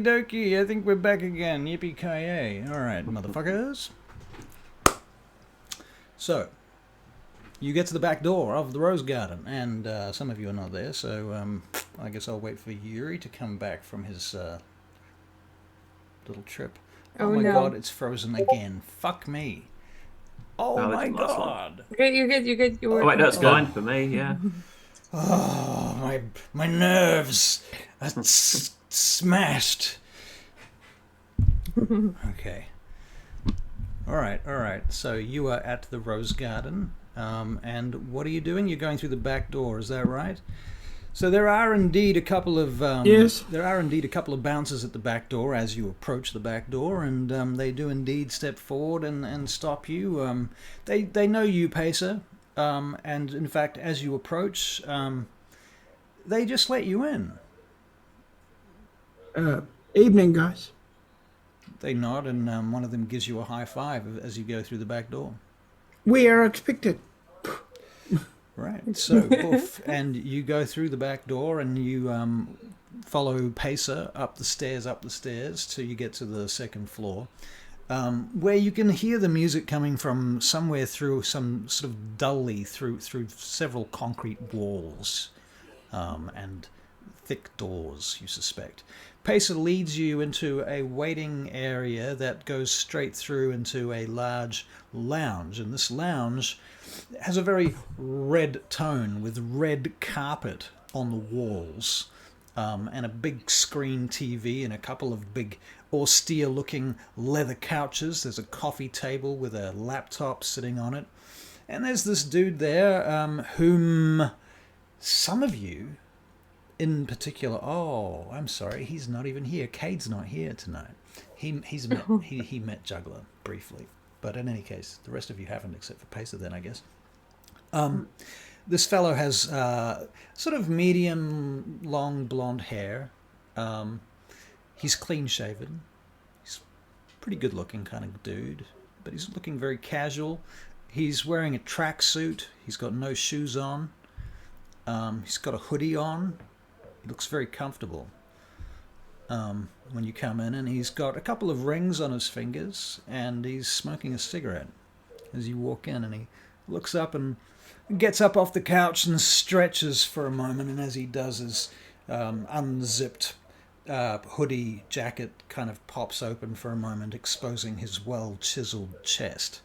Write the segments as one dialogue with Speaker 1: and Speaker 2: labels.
Speaker 1: Dokie, I think we're back again. Yippee-ki-yay. Alright, motherfuckers. So, you get to the back door of the Rose Garden, and some of you are not there, so I guess I'll wait for Yuri to come back from his little trip. Oh my god, it's frozen again. Fuck me. Oh my god.
Speaker 2: You're good.
Speaker 3: Oh wait, no, it's fine for me, yeah.
Speaker 1: Oh, my nerves are smashed. Okay. All right. So you are at the Rose Garden, and what are you doing? You're going through the back door, is that right? So there are indeed a couple of
Speaker 4: yes.
Speaker 1: There are indeed a couple of bouncers at the back door as you approach the back door, and they do indeed step forward and stop you. They know you, Pacer, and in fact, as you approach, they just let you in.
Speaker 4: Evening, guys.
Speaker 1: They nod, and one of them gives you a high five as you go through the back door.
Speaker 4: We are expected.
Speaker 1: Right, so poof, and you go through the back door, and you follow Pacer up the stairs till you get to the second floor, where you can hear the music coming from somewhere through some sort of dully through several concrete walls and thick doors, you suspect. Pacer leads you into a waiting area that goes straight through into a large lounge, and this lounge has a very red tone with red carpet on the walls, and a big screen TV and a couple of big austere-looking leather couches. There's a coffee table with a laptop sitting on it, and there's this dude there whom some of you in particular, oh, I'm sorry, he's not even here. Cade's not here tonight. He met Juggler briefly, but in any case, the rest of you haven't, except for Pacer then, I guess. This fellow has sort of medium long blonde hair. He's clean shaven. He's a pretty good looking kind of dude, but he's looking very casual. He's wearing a tracksuit. He's got no shoes on. He's got a hoodie on. He looks very comfortable when you come in, and he's got a couple of rings on his fingers, and he's smoking a cigarette as you walk in, and he looks up and gets up off the couch and stretches for a moment, and as he does, his unzipped hoodie jacket kind of pops open for a moment, exposing his well-chiseled chest.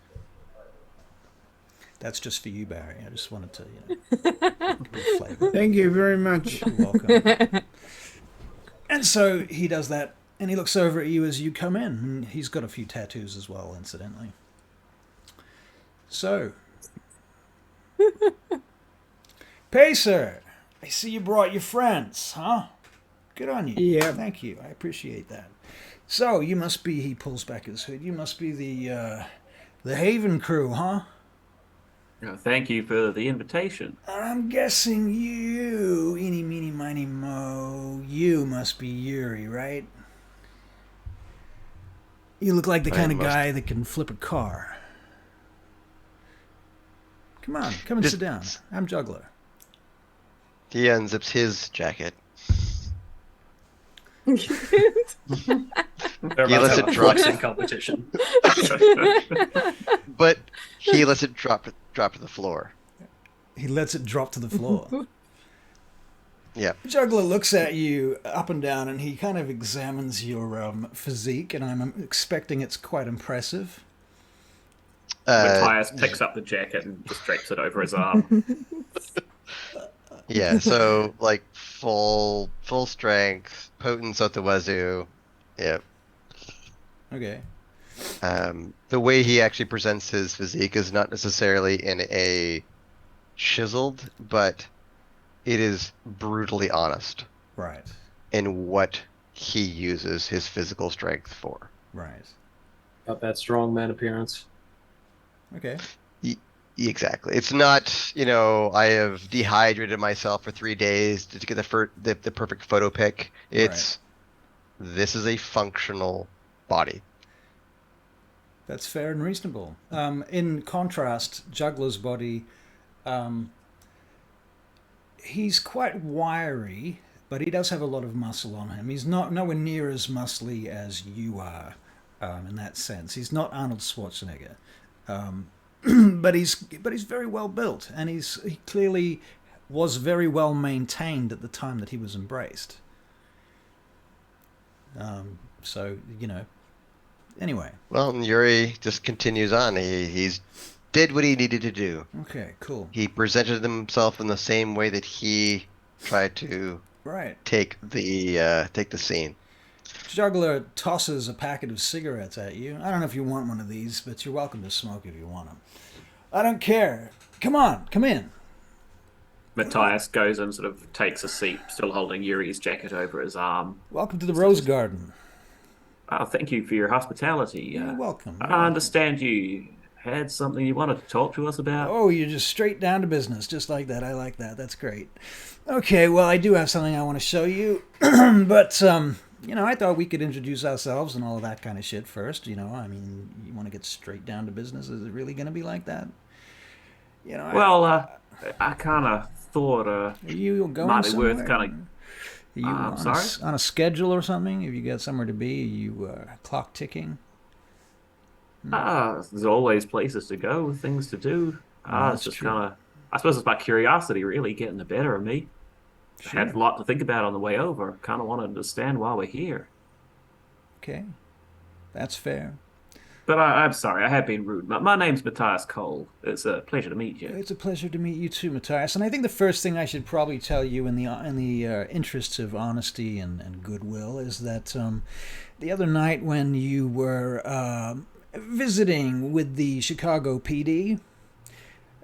Speaker 1: That's just for you, Barry. I just wanted to, give a flavor.
Speaker 4: Thank you very much.
Speaker 1: You're welcome. And so he does that, and he looks over at you as you come in. And he's got a few tattoos as well, incidentally. So, Pacer, I see you brought your friends, huh? Good on you.
Speaker 4: Yeah.
Speaker 1: Thank you. I appreciate that. So, you must be, he pulls back his hood, you must be the Haven crew, huh?
Speaker 3: Thank you for the invitation.
Speaker 1: I'm guessing you, eeny, meeny, miny, mo, you must be Yuri, right? You look like the kind of guy that can flip a car. Come on, come and sit down. I'm Juggler.
Speaker 5: He unzips his jacket.
Speaker 3: He
Speaker 5: lets it drop
Speaker 3: in competition.
Speaker 5: But he lets it drop to the floor.
Speaker 1: He lets it drop to the floor.
Speaker 5: Yeah.
Speaker 1: Juggler looks at you up and down, and he kind of examines your physique, and I'm expecting it's quite impressive.
Speaker 3: Matthias picks up the jacket and just drapes it over his arm.
Speaker 5: Yeah, so like full strength, potence at the wazoo. Yeah.
Speaker 1: Okay.
Speaker 5: The way he actually presents his physique is not necessarily in a chiseled, but it is brutally honest.
Speaker 1: Right.
Speaker 5: In what he uses his physical strength for.
Speaker 1: Right.
Speaker 6: Got that strong man appearance.
Speaker 1: Okay.
Speaker 5: Exactly. It's not, I have dehydrated myself for 3 days to get the perfect photo pic. It's This is a functional body.
Speaker 1: That's fair and reasonable. In contrast, Juggler's body, he's quite wiry, but he does have a lot of muscle on him. He's not nowhere near as muscly as you are, in that sense. He's not Arnold Schwarzenegger, but he's very well built, and he clearly was very well maintained at the time that he was embraced. So anyway.
Speaker 5: Well, and Yuri just continues on. He's did what he needed to do.
Speaker 1: Okay, cool.
Speaker 5: He presented himself in the same way that he tried to take the scene.
Speaker 1: Juggler tosses a packet of cigarettes at you. I don't know if you want one of these, but you're welcome to smoke if you want them. I don't care. Come on, come in.
Speaker 3: Matthias goes and sort of takes a seat, still holding Yuri's jacket over his arm.
Speaker 1: Welcome to the Rose Garden.
Speaker 3: Oh, thank you for your hospitality.
Speaker 1: You're welcome.
Speaker 3: I understand you had something you wanted to talk to us about.
Speaker 1: Oh, you're just straight down to business, just like that. I like that. That's great. Okay, well, I do have something I want to show you, but I thought we could introduce ourselves and all of that kind of shit first. You want to get straight down to business? Is it really going to be like that?
Speaker 3: I kind of thought
Speaker 1: you going
Speaker 3: might be
Speaker 1: somewhere?
Speaker 3: worth kind of.
Speaker 1: Are you on a schedule or something? Have you got somewhere to be? Are you clock ticking?
Speaker 3: There's always places to go, things to do. It's just kind of, I suppose it's my curiosity really getting the better of me.
Speaker 1: Sure.
Speaker 3: I had a lot to think about on the way over. Kind of want to understand why we're here.
Speaker 1: Okay, that's fair.
Speaker 3: But I'm sorry, I have been rude. My name's Matthias Cole. It's a pleasure to meet you.
Speaker 1: It's a pleasure to meet you too, Matthias. And I think the first thing I should probably tell you in the interests of honesty and goodwill is that the other night when you were visiting with the Chicago PD,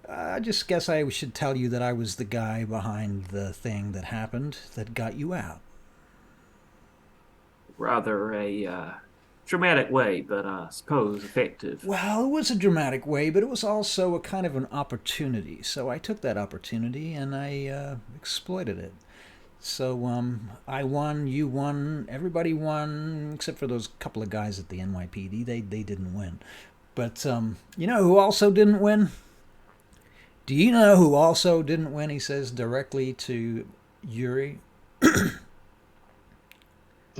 Speaker 1: I just guess I should tell you that I was the guy behind the thing that happened that got you out.
Speaker 3: Rather a dramatic way, but I suppose effective.
Speaker 1: Well, it was a dramatic way, but it was also a kind of an opportunity. So I took that opportunity and I exploited it. So I won, you won, everybody won, except for those couple of guys at the NYPD. They didn't win. But you know who also didn't win? Do you know who also didn't win? He says directly to Yuri.
Speaker 5: The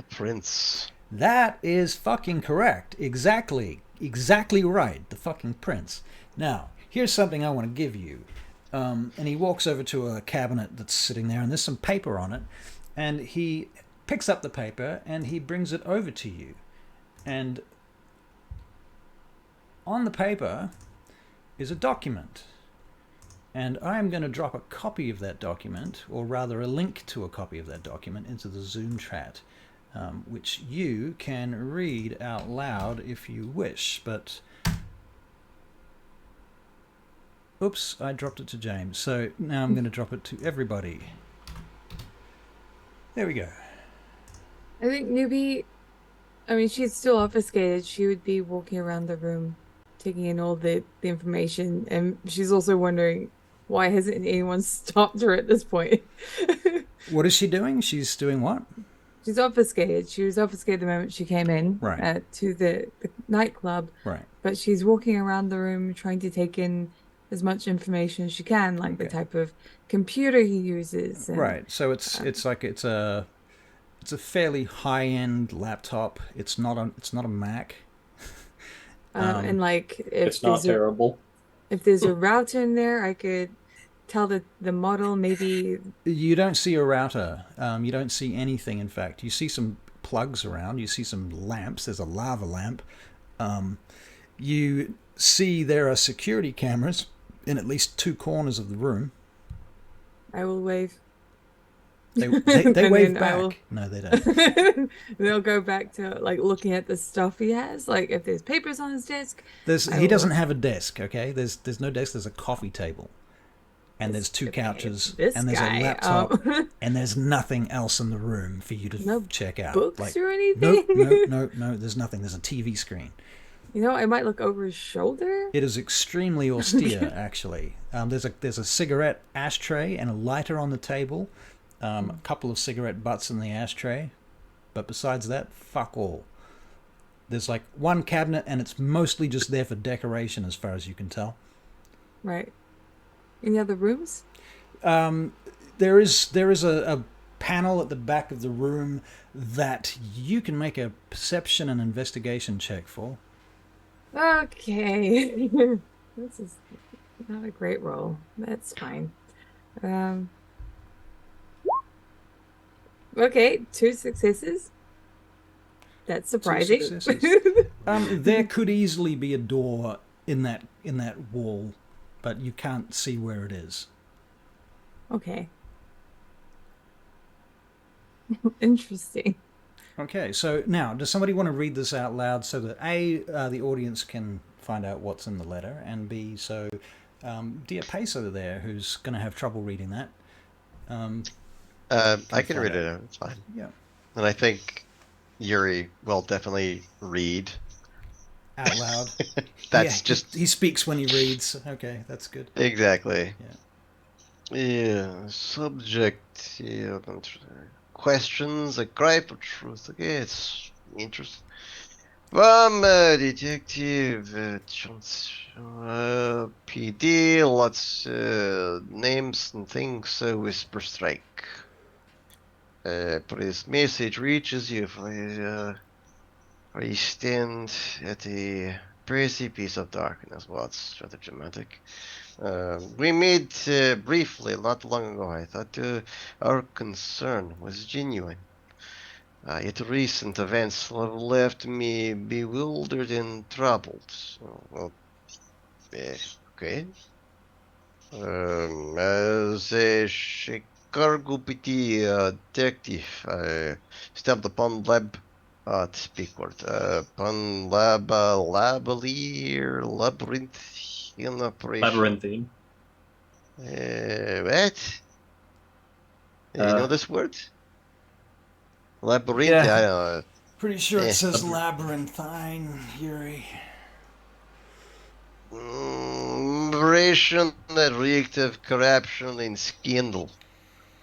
Speaker 5: prince.
Speaker 1: That is fucking correct. Exactly right. The fucking prince. Now, here's something I want to give you. And he walks over to a cabinet that's sitting there, and there's some paper on it. And he picks up the paper, and he brings it over to you. And on the paper is a document. And I am going to drop a copy of that document, or rather a link to a copy of that document, into the Zoom chat, which you can read out loud if you wish. But oops, I dropped it to James. So now I'm going to drop it to everybody. There we go.
Speaker 2: I think Newbie, she's still obfuscated. She would be walking around the room, taking in all the information. And she's also wondering, why hasn't anyone stopped her at this point?
Speaker 1: What is she doing? She's doing what?
Speaker 2: She's obfuscated. She was obfuscated the moment she came in to the nightclub.
Speaker 1: Right.
Speaker 2: But she's walking around the room trying to take in as much information as she can, like the type of computer he uses.
Speaker 1: Right. So it's a fairly high-end laptop. It's not a Mac.
Speaker 2: And like if
Speaker 6: it's not terrible.
Speaker 2: If there's a router in there, I could tell the model maybe.
Speaker 1: You don't see a router. You don't see anything, in fact. You see some plugs around. You see some lamps. There's a lava lamp. You see there are security cameras in at least 2 corners of the room.
Speaker 2: I will wave.
Speaker 1: They wave back. No, they don't.
Speaker 2: They'll go back to like looking at the stuff he has. Like if there's papers on his desk.
Speaker 1: He doesn't have a desk. Okay, there's no desk. There's a coffee table, and there's 2 couches, and there's a laptop, and there's nothing else in the room for you to check out.
Speaker 2: Books or anything?
Speaker 1: No. There's nothing. There's a TV screen.
Speaker 2: You know, I might look over his shoulder.
Speaker 1: It is extremely austere, actually. There's a cigarette ashtray and a lighter on the table. A couple of cigarette butts in the ashtray, but besides that, fuck all. There's like 1 cabinet, and it's mostly just there for decoration, as far as you can tell.
Speaker 2: Right. Any other rooms?
Speaker 1: There is a panel at the back of the room that you can make a perception and investigation check for.
Speaker 2: Okay. This is not a great roll. That's fine. Okay, 2 successes. That's surprising.
Speaker 1: 2 successes. There could easily be a door in that wall, but you can't see where it is.
Speaker 2: Okay. Interesting.
Speaker 1: Okay, so now, does somebody want to read this out loud so that A, the audience can find out what's in the letter, and B, so dear Pacer there, who's going to have trouble reading that.
Speaker 5: I can read it out. It's fine.
Speaker 1: Yeah.
Speaker 5: And I think Yuri will definitely read.
Speaker 1: Out loud.
Speaker 5: That's
Speaker 1: yeah,
Speaker 5: just...
Speaker 1: He speaks when he reads. Okay, that's good.
Speaker 5: Exactly.
Speaker 1: Yeah.
Speaker 5: Yeah. Subject. Yeah. Questions. A cry for truth. Okay, it's interesting. Detective. PD. Lots names and things. Whisper strike. This message reaches you. I stand at the precipice of darkness. Well, it's rather dramatic. We met briefly not long ago. I thought our concern was genuine. Yet recent events have left me bewildered and troubled. Well, okay. As a KIRKBY detective, I stepped upon speak word. Upon labyrinth in operation.
Speaker 6: Labyrinthine.
Speaker 5: What? You know this word? Labyrinth?
Speaker 6: Yeah.
Speaker 5: I don't know.
Speaker 1: Pretty sure it says labyrinthine, Yuri.
Speaker 5: Operation that reeked of corruption and scandal.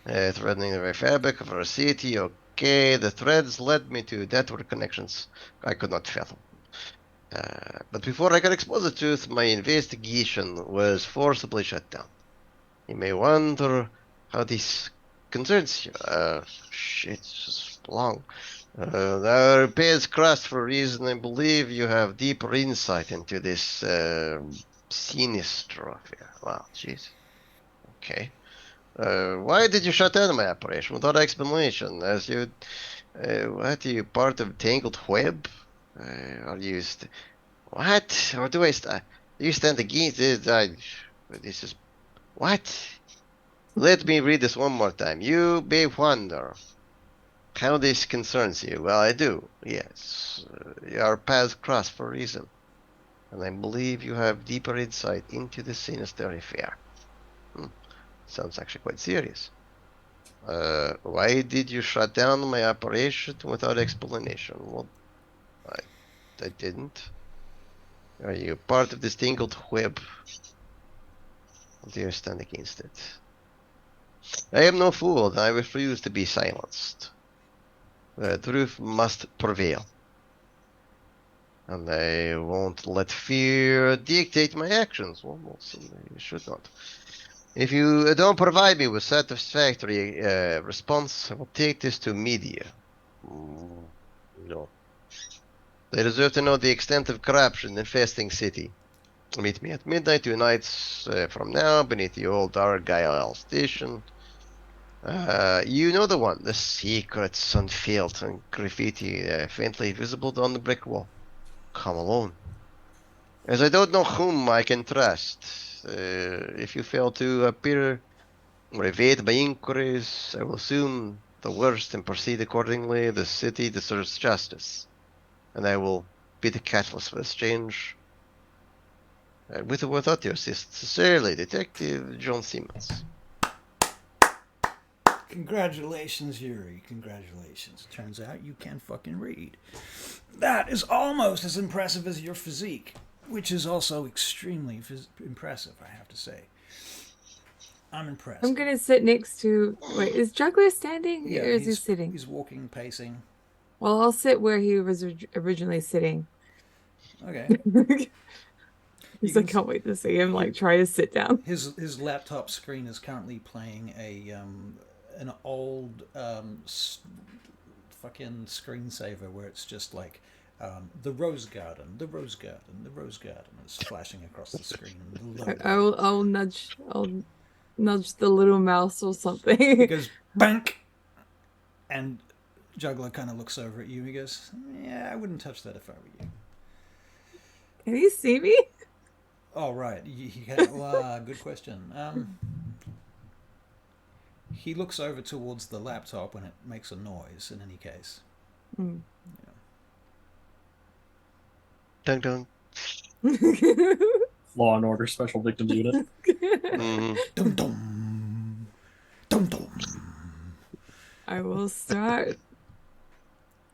Speaker 5: Threatening the very fabric of our city. Okay, the threads led me to network connections I could not fathom. But before I could expose the truth, my investigation was forcibly shut down. You may wonder how this concerns you. Shit, it's just long. Our paths crossed for a reason. I believe you have deeper insight into this sinister affair. Wow, jeez. Okay. Why did you shut down my operation without explanation? As you, what are you part of Tangled Web? Are you what? Or do you stand against it? This is what? Let me read this one more time. You may wonder how this concerns you. Well, I do. Yes, your paths cross for a reason, and I believe you have deeper insight into the sinister affair. Sounds actually quite serious. Why did you shut down my operation without explanation? Well, I didn't. Are you part of this tangled web? Do you stand against it? I am no fool, and I refuse to be silenced. The truth must prevail. And I won't let fear dictate my actions. Well, you should not. If you don't provide me with satisfactory response, I will take this to media. No. They deserve to know the extent of corruption infesting city. Meet me at midnight 2 nights from now beneath the old Argyle station. You know the one, the secret unveiled and graffiti faintly visible on the brick wall. Come alone. As I don't know whom I can trust. If you fail to appear or evade my inquiries, I will assume the worst and proceed accordingly. The city deserves justice, and I will be the catalyst for this change. With or without your assistance, sincerely, Detective John Simmons.
Speaker 1: Congratulations, Yuri. Congratulations. Turns out you can fucking read. That is almost as impressive as your physique, which is also extremely impressive, I have to say. I'm impressed.
Speaker 2: I'm going to sit next to... Wait, is Juggler standing?
Speaker 1: Yeah,
Speaker 2: or is he sitting?
Speaker 1: He's walking, pacing.
Speaker 2: Well, I'll sit where he was originally sitting.
Speaker 1: Okay.
Speaker 2: I can't wait to see him try to sit down.
Speaker 1: His laptop screen is currently playing a an old fucking screensaver where it's just like the rose garden, the rose garden, the rose garden is flashing across the screen. The
Speaker 2: I'll nudge the little mouse or something.
Speaker 1: It goes bank, and Juggler kind of looks over at you. He goes, "Yeah, I wouldn't touch that if I were you."
Speaker 2: Can you see me?
Speaker 1: Oh right, good question. He looks over towards the laptop when it makes a noise. In any case,
Speaker 2: Mm.
Speaker 5: Dun dun.
Speaker 6: Law and Order Special Victims Unit.
Speaker 1: dum dum, dum dum.
Speaker 2: I will start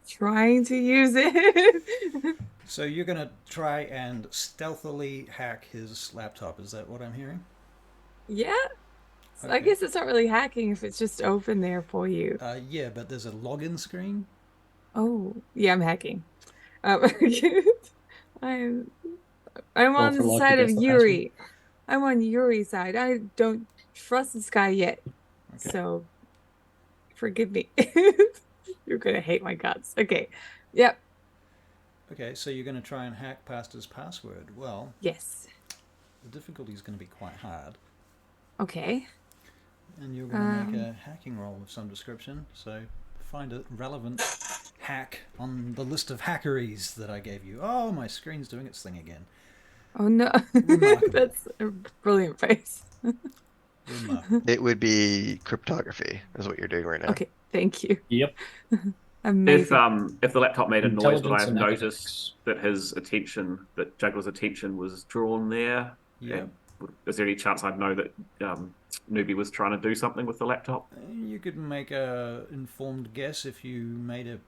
Speaker 2: trying to use it.
Speaker 1: So you're gonna try and stealthily hack his laptop. Is that what I'm hearing?
Speaker 2: Yeah.
Speaker 1: Okay.
Speaker 2: I guess it's not really hacking if it's just open there for you.
Speaker 1: Yeah, but there's a login screen.
Speaker 2: Oh, yeah, I'm hacking. I'm on
Speaker 6: for
Speaker 2: the
Speaker 6: luck
Speaker 2: side of
Speaker 6: against the
Speaker 2: Yuri. I'm on Yuri's side. I don't trust this guy yet.
Speaker 1: Okay.
Speaker 2: So forgive me. You're gonna hate my guts. Okay. Yep.
Speaker 1: Okay, so you're gonna try and hack past his password. Well,
Speaker 2: Yes.
Speaker 1: the difficulty is gonna be quite hard,
Speaker 2: Okay.
Speaker 1: and you're gonna make a hacking roll of some description. So find a relevant hack on the list of hackeries that I gave you. Oh, my screen's doing its thing again.
Speaker 2: Oh no.
Speaker 1: Remarkable.
Speaker 2: That's a brilliant face.
Speaker 1: Remarkable.
Speaker 5: It would be cryptography, is what you're doing right now.
Speaker 2: Okay, thank you.
Speaker 6: Yep.
Speaker 2: Amazing.
Speaker 3: If the laptop made a noise, would I
Speaker 6: Intelligence
Speaker 3: have
Speaker 6: and
Speaker 3: noticed that Juggler's attention was drawn there?
Speaker 1: Yeah.
Speaker 3: Is there any chance I'd know that Newbie was trying to do something with the laptop?
Speaker 1: You could make a informed guess if you made a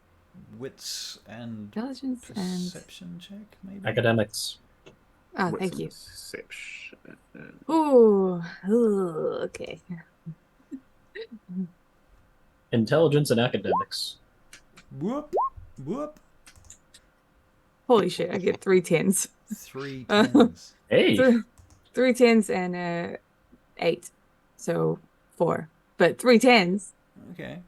Speaker 1: wits and
Speaker 2: Intelligence and
Speaker 1: perception check, maybe.
Speaker 6: Academics.
Speaker 2: oh,
Speaker 3: Wits
Speaker 2: thank
Speaker 3: and
Speaker 2: you.
Speaker 3: Perception.
Speaker 2: Ooh, okay.
Speaker 6: Intelligence and academics.
Speaker 1: Whoop, whoop.
Speaker 2: Holy shit! I get 3 10s.
Speaker 1: 3 tens.
Speaker 6: Hey.
Speaker 2: So, 3 10s and 8, so 4. But 3 10s.
Speaker 1: Okay.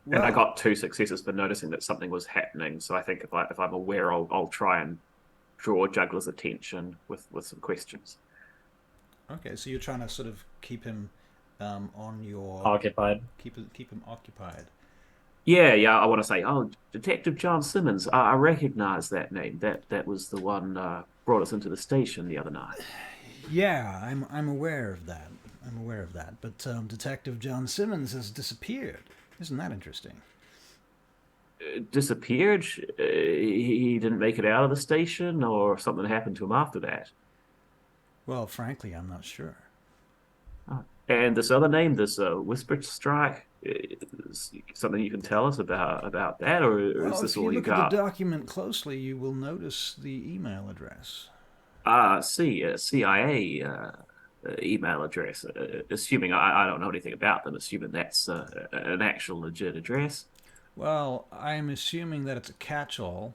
Speaker 3: And I got 2 successes for noticing that something was happening. So I think if I'm aware, I'll try and draw Juggler's attention with some questions.
Speaker 1: Okay, so you're trying to sort of keep him on your
Speaker 6: Occupied.
Speaker 1: keep him occupied.
Speaker 3: Yeah. I want to say, oh, Detective John Simmons. I recognize that name. That was the one brought us into the station the other night.
Speaker 1: Yeah, I'm aware of that. But Detective John Simmons has disappeared. Isn't that interesting?
Speaker 3: Disappeared? He didn't make it out of the station, or something happened to him after that?
Speaker 1: Well, frankly, I'm not sure.
Speaker 3: And this other name, this Whispered Strike, is something you can tell us about that, or is this all you
Speaker 1: if you look
Speaker 3: got?
Speaker 1: at the document closely, you will notice the email address.
Speaker 3: CIA email address. Assuming I don't know anything about them, assuming that's an actual legit address.
Speaker 1: Well, I'm assuming that it's a catch-all.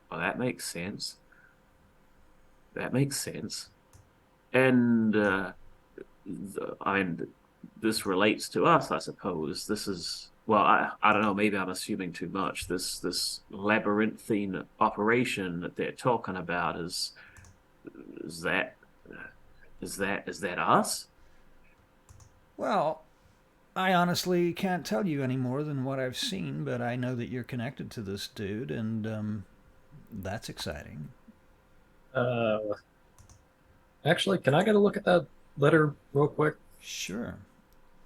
Speaker 3: Well, that makes sense. And this relates to us, I suppose. This is, well, I don't know. Maybe I'm assuming too much. This labyrinthine operation that they're talking about is that us?
Speaker 1: Well, I honestly can't tell you any more than what I've seen, but I know that you're connected to this dude, and that's exciting.
Speaker 6: Actually, can I get a look at that letter real quick?
Speaker 1: Sure.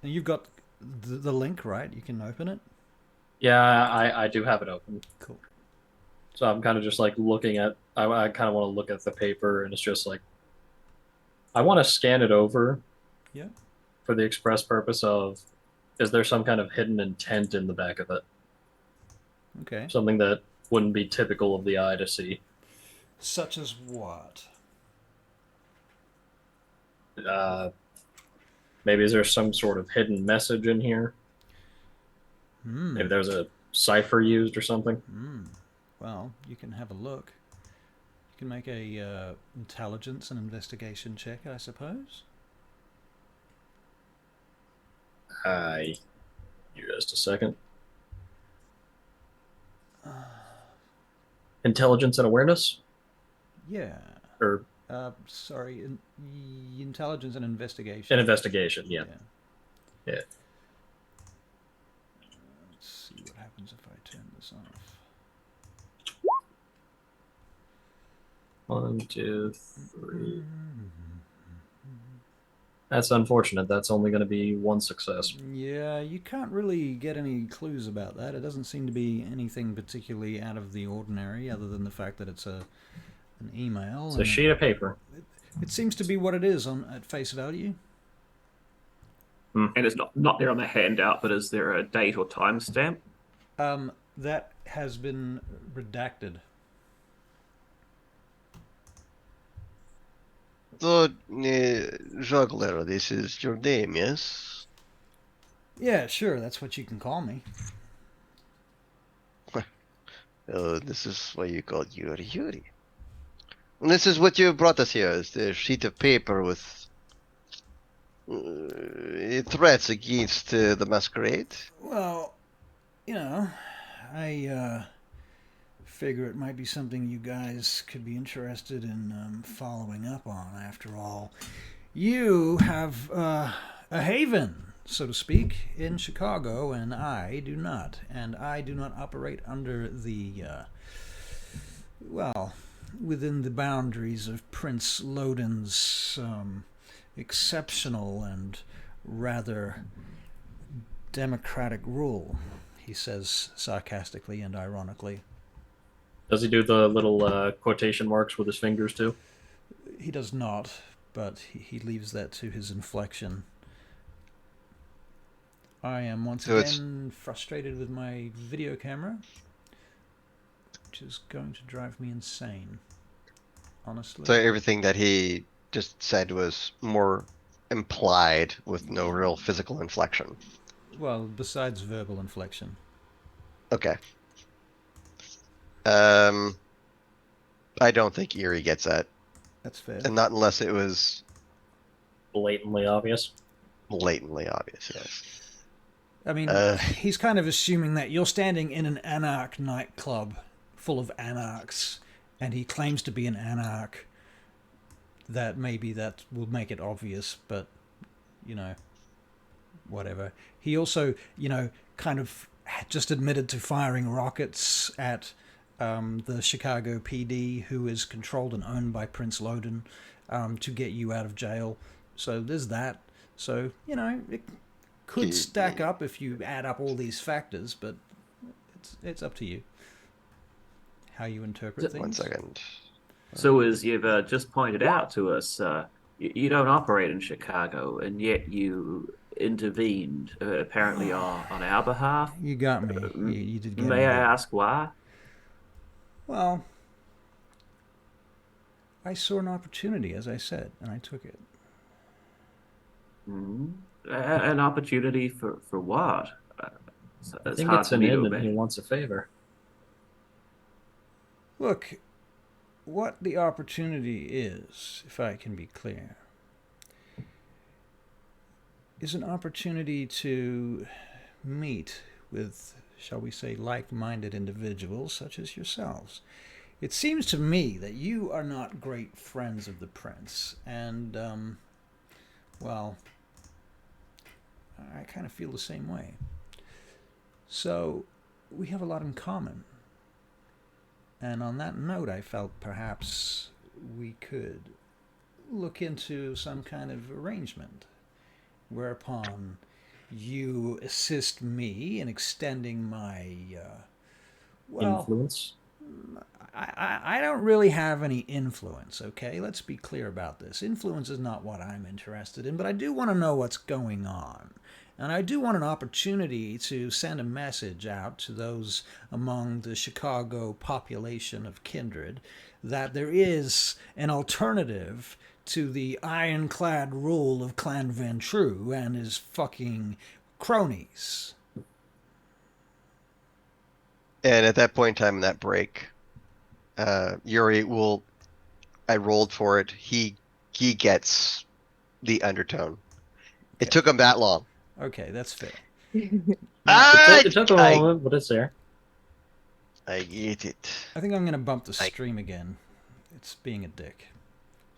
Speaker 1: And you've got the link, right? You can open it?
Speaker 6: Yeah, I do have it open.
Speaker 1: Cool.
Speaker 6: So I'm kind of just like looking at, I kind of want to look at the paper, and it's just like, I want to scan it over.
Speaker 1: Yeah.
Speaker 6: For the express purpose of, is there some kind of hidden intent in the back of it?
Speaker 1: Okay.
Speaker 6: Something that wouldn't be typical of the eye to see.
Speaker 1: Such as what?
Speaker 6: Maybe is there some sort of hidden message in here? Maybe there's a cipher used or something?
Speaker 1: Well, you can have a look. You can make a intelligence and investigation check, I suppose.
Speaker 6: Just a second. Intelligence and awareness?
Speaker 1: Yeah.
Speaker 6: Or
Speaker 1: sorry, intelligence and investigation.
Speaker 6: an investigation, yeah. Yeah.
Speaker 1: Let's see what happens if I turn this off.
Speaker 6: 1, 2, 3. That's unfortunate. That's only going to be 1 success.
Speaker 1: Yeah, you can't really get any clues about that. It doesn't seem to be anything particularly out of the ordinary, other than the fact that it's an email.
Speaker 6: It's a sheet of paper.
Speaker 1: It seems to be what it is at face value.
Speaker 3: And it's not there on the handout, but is there a date or timestamp?
Speaker 1: That has been redacted.
Speaker 5: So, Juggler, this is your name, yes?
Speaker 1: Yeah, sure, that's what you can call me.
Speaker 5: Oh, this is why you call Yuri Yuri. And this is what you brought us here, is the sheet of paper with threats against the masquerade.
Speaker 1: Well, you know, I figure it might be something you guys could be interested in following up on. After all, you have a haven, so to speak, in Chicago, and I do not. And I do not operate under the, well, within the boundaries of Prince Loden's exceptional and rather democratic rule, he says sarcastically and ironically.
Speaker 6: Does he do the little quotation marks with his fingers too?
Speaker 1: He does not, but he leaves that to his inflection. I am once again frustrated with my video camera, which is going to drive me insane, honestly.
Speaker 5: So everything that he just said was more implied with no real physical inflection.
Speaker 1: Well, besides verbal inflection.
Speaker 5: Okay. I don't think Erie gets that.
Speaker 1: That's fair.
Speaker 5: And not unless it was
Speaker 6: blatantly obvious.
Speaker 5: Blatantly obvious, yes.
Speaker 1: I mean, he's kind of assuming that you're standing in an anarch nightclub full of anarchs, and he claims to be an anarch. That maybe that will make it obvious, but, you know, whatever. He also, you know, kind of just admitted to firing rockets at the Chicago PD, who is controlled and owned by Prince Loden, to get you out of jail. So there's that. So, you know, it could stack up if you add up all these factors, but it's up to you how you interpret things.
Speaker 5: 1 second.
Speaker 3: So as you've just pointed out to us, you don't operate in Chicago, and yet you intervened apparently on our behalf.
Speaker 1: You got me. You did get me.
Speaker 3: May I ask why?
Speaker 1: Well, I saw an opportunity, as I said, and I took it.
Speaker 3: An opportunity for what?
Speaker 6: I think it's an in and he wants a favor.
Speaker 1: Look, what the opportunity is, if I can be clear, is an opportunity to meet with, shall we say, like-minded individuals such as yourselves. It seems to me that you are not great friends of the prince, and, well, I kind of feel the same way. So, we have a lot in common. And on that note, I felt perhaps we could look into some kind of arrangement whereupon you assist me in extending my,
Speaker 6: influence?
Speaker 1: I don't really have any influence, okay? Let's be clear about this. Influence is not what I'm interested in, but I do want to know what's going on. And I do want an opportunity to send a message out to those among the Chicago population of kindred that there is an alternative to the ironclad rule of Clan Ventrue and his fucking cronies.
Speaker 5: And at that point in time, in that break, Yuri will. I rolled for it. He gets the undertone. It took him that long.
Speaker 1: Okay, that's fair.
Speaker 6: It took a moment, but it's there.
Speaker 5: I get it.
Speaker 1: I think I'm going to bump the stream again. It's being a dick.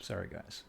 Speaker 1: Sorry, guys.